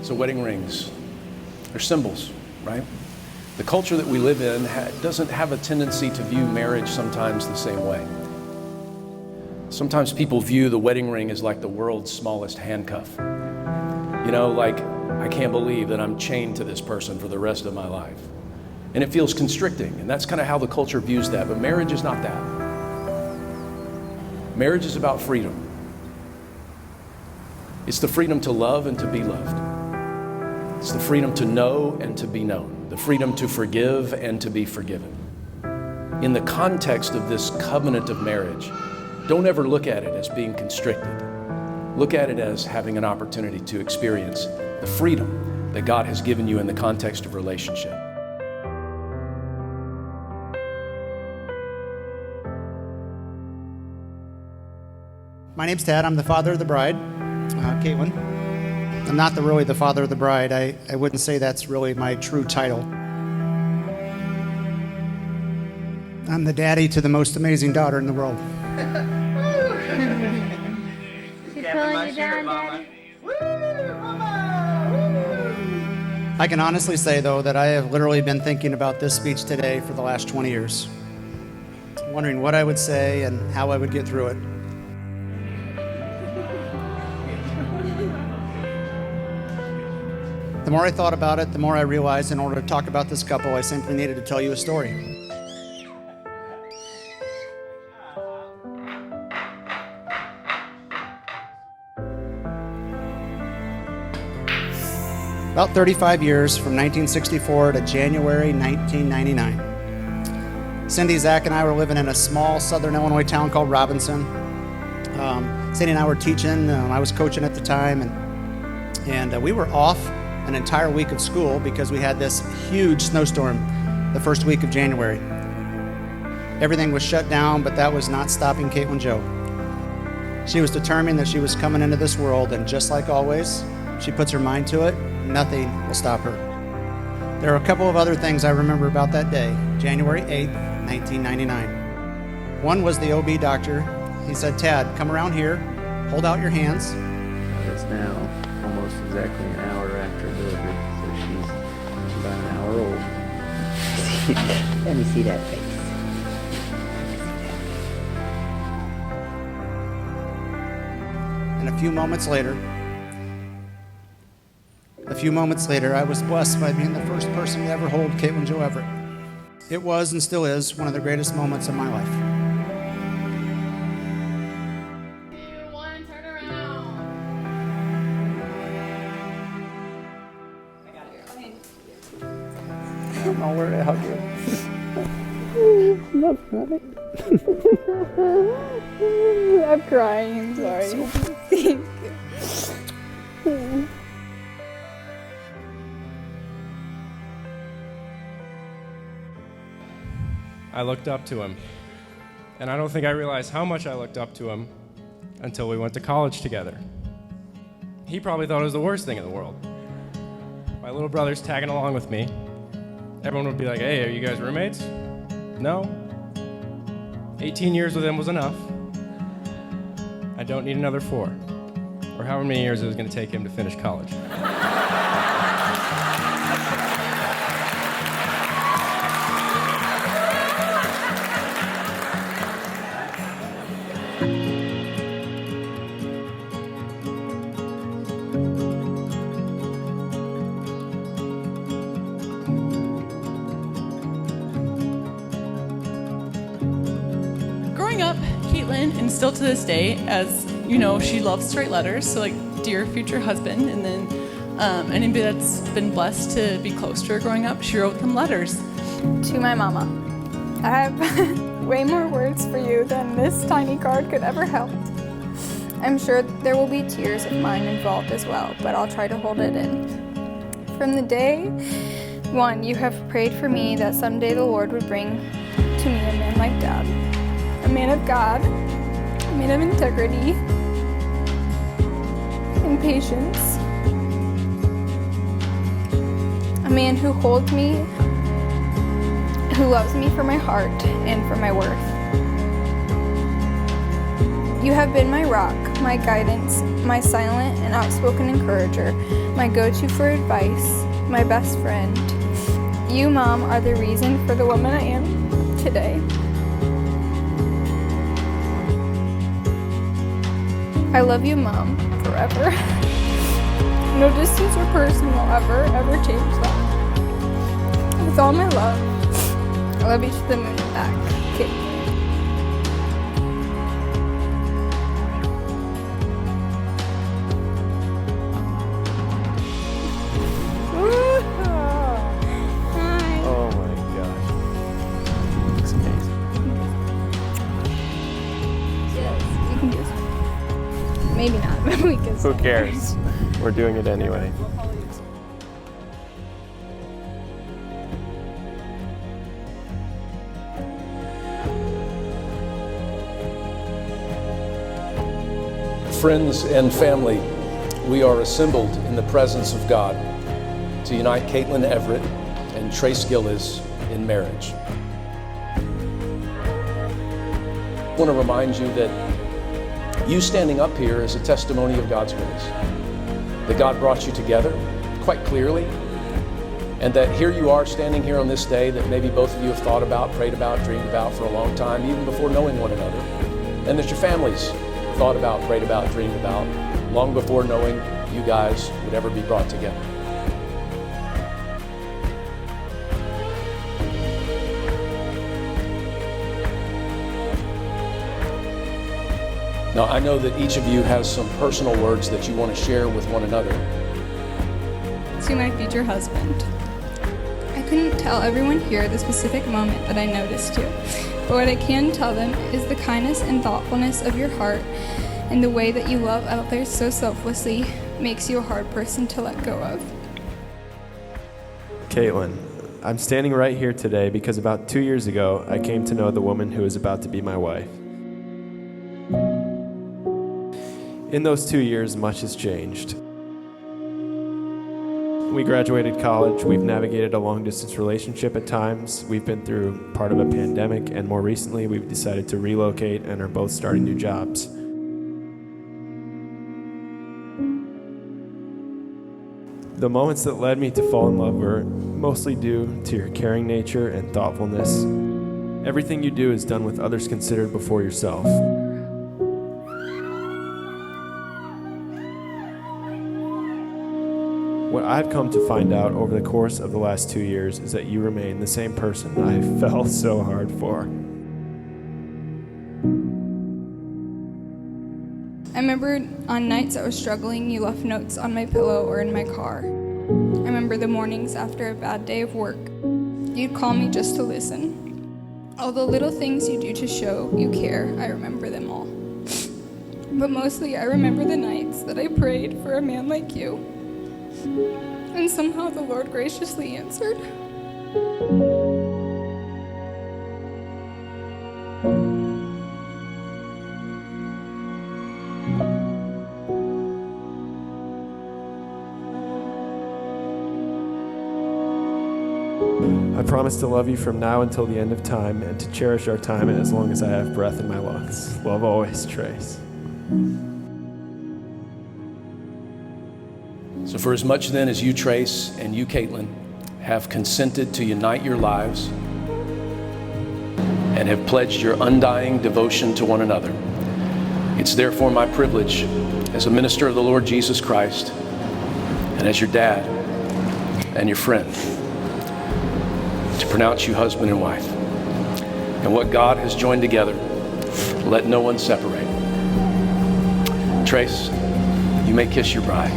So wedding rings, they're symbols, right? The culture that we live in doesn't have a tendency to view marriage sometimes the same way. Sometimes people view the wedding ring as like the world's smallest handcuff. You know, like, I can't believe that I'm chained to this person for the rest of my life. And it feels constricting, and that's kind of how the culture views that, but marriage is not that. Marriage is about freedom. It's the freedom to love and to be loved. It's the freedom to know and to be known, the freedom to forgive and to be forgiven. In the context of this covenant of marriage, don't ever look at it as being constricted. Look at it as having an opportunity to experience the freedom that God has given you in the context of relationship. My name's Tad. I'm the father of the bride, Katelyn. I'm not really the father of the bride. I wouldn't say that's really my true title. I'm the daddy to the most amazing daughter in the world. She's pulling you down, Daddy. I can honestly say, though, that I have literally been thinking about this speech today for the last 20 years, wondering what I would say and how I would get through it. The more I thought about it, the more I realized in order to talk about this couple, I simply needed to tell you a story. About 35 years, from 1964 to January 1999. Cindy, Zach, and I were living in a small southern Illinois town called Robinson. Cindy and I were teaching. I was coaching at the time, and we were off an entire week of school because we had this huge snowstorm the first week of January. Everything was shut down, but that was not stopping Katelyn Jo. She was determined that she was coming into this world, and just like always, she puts her mind to it, nothing will stop her. There are a couple of other things I remember about that day, January 8th, 1999. One was the OB doctor. He said, "Tad, come around here, hold out your hands." It's now almost exactly an hour after delivery, so she's about an hour old. Let me see that face. And a few moments later, I was blessed by being the first person to ever hold Katelyn Jo Everett. It was and still is one of the greatest moments of my life. 2, 1, turn around. I got it. I don't know where to hug you. I'm crying. I'm sorry. I looked up to him, and I don't think I realized how much I looked up to him until we went to college together. He probably thought it was the worst thing in the world. My little brother's tagging along with me. Everyone would be like, "Hey, are you guys roommates?" No. 18 years with him was enough. I don't need another 4, or however many years it was going to take him to finish college. Growing up, Katelyn, and still to this day, as you know, she loves to write letters, so like, dear future husband, and then anybody that's been blessed to be close to her growing up, she wrote them letters. To my mama, I have way more words for you than this tiny card could ever help. I'm sure there will be tears of mine involved as well, but I'll try to hold it in. From the day one, you have prayed for me that someday the Lord would bring to me a man like Dad. A man of God, a man of integrity and patience. A man who holds me, who loves me for my heart and for my worth. You have been my rock, my guidance, my silent and outspoken encourager, my go-to for advice, my best friend. You, Mom, are the reason for the woman I am today. I love you, Mom, forever. No distance or person will ever change that. With all my love, I love you to the moon and back. Katelyn. Oh my gosh. Looks amazing. You can do this. Maybe not, but we can. Who cares? We're doing it anyway. Friends and family, we are assembled in the presence of God to unite Katelyn Everett and Trace Gillis in marriage. I want to remind you that you standing up here is a testimony of God's grace, that God brought you together quite clearly, and that here you are standing here on this day that maybe both of you have thought about, prayed about, dreamed about for a long time, even before knowing one another, and that your families thought about, prayed about, dreamed about, long before knowing you guys would ever be brought together. Now, I know that each of you has some personal words that you want to share with one another. To my future husband. I couldn't tell everyone here the specific moment that I noticed you, but what I can tell them is the kindness and thoughtfulness of your heart and the way that you love others so selflessly makes you a hard person to let go of. Katelyn, I'm standing right here today because about 2 years ago, I came to know the woman who is about to be my wife. In those 2 years, much has changed. We graduated college, we've navigated a long-distance relationship at times, we've been through part of a pandemic, and more recently we've decided to relocate and are both starting new jobs. The moments that led me to fall in love were mostly due to your caring nature and thoughtfulness. Everything you do is done with others considered before yourself. What I've come to find out over the course of the last 2 years is that you remain the same person I fell so hard for. I remember on nights I was struggling, you left notes on my pillow or in my car. I remember the mornings after a bad day of work. You'd call me just to listen. All the little things you do to show you care, I remember them all. But mostly I remember the nights that I prayed for a man like you. And somehow the Lord graciously answered. I promise to love you from now until the end of time and to cherish our time as long as I have breath in my lungs. Love always, Trace. So for as much then as you, Trace, and you, Katelyn, have consented to unite your lives and have pledged your undying devotion to one another, it's therefore my privilege as a minister of the Lord Jesus Christ and as your dad and your friend to pronounce you husband and wife. And what God has joined together, let no one separate. Trace, you may kiss your bride.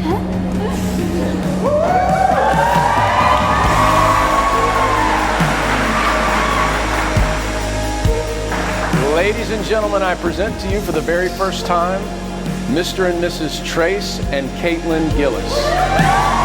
Ladies and gentlemen, I present to you for the very first time, Mr. and Mrs. Trace and Katelyn Gillis.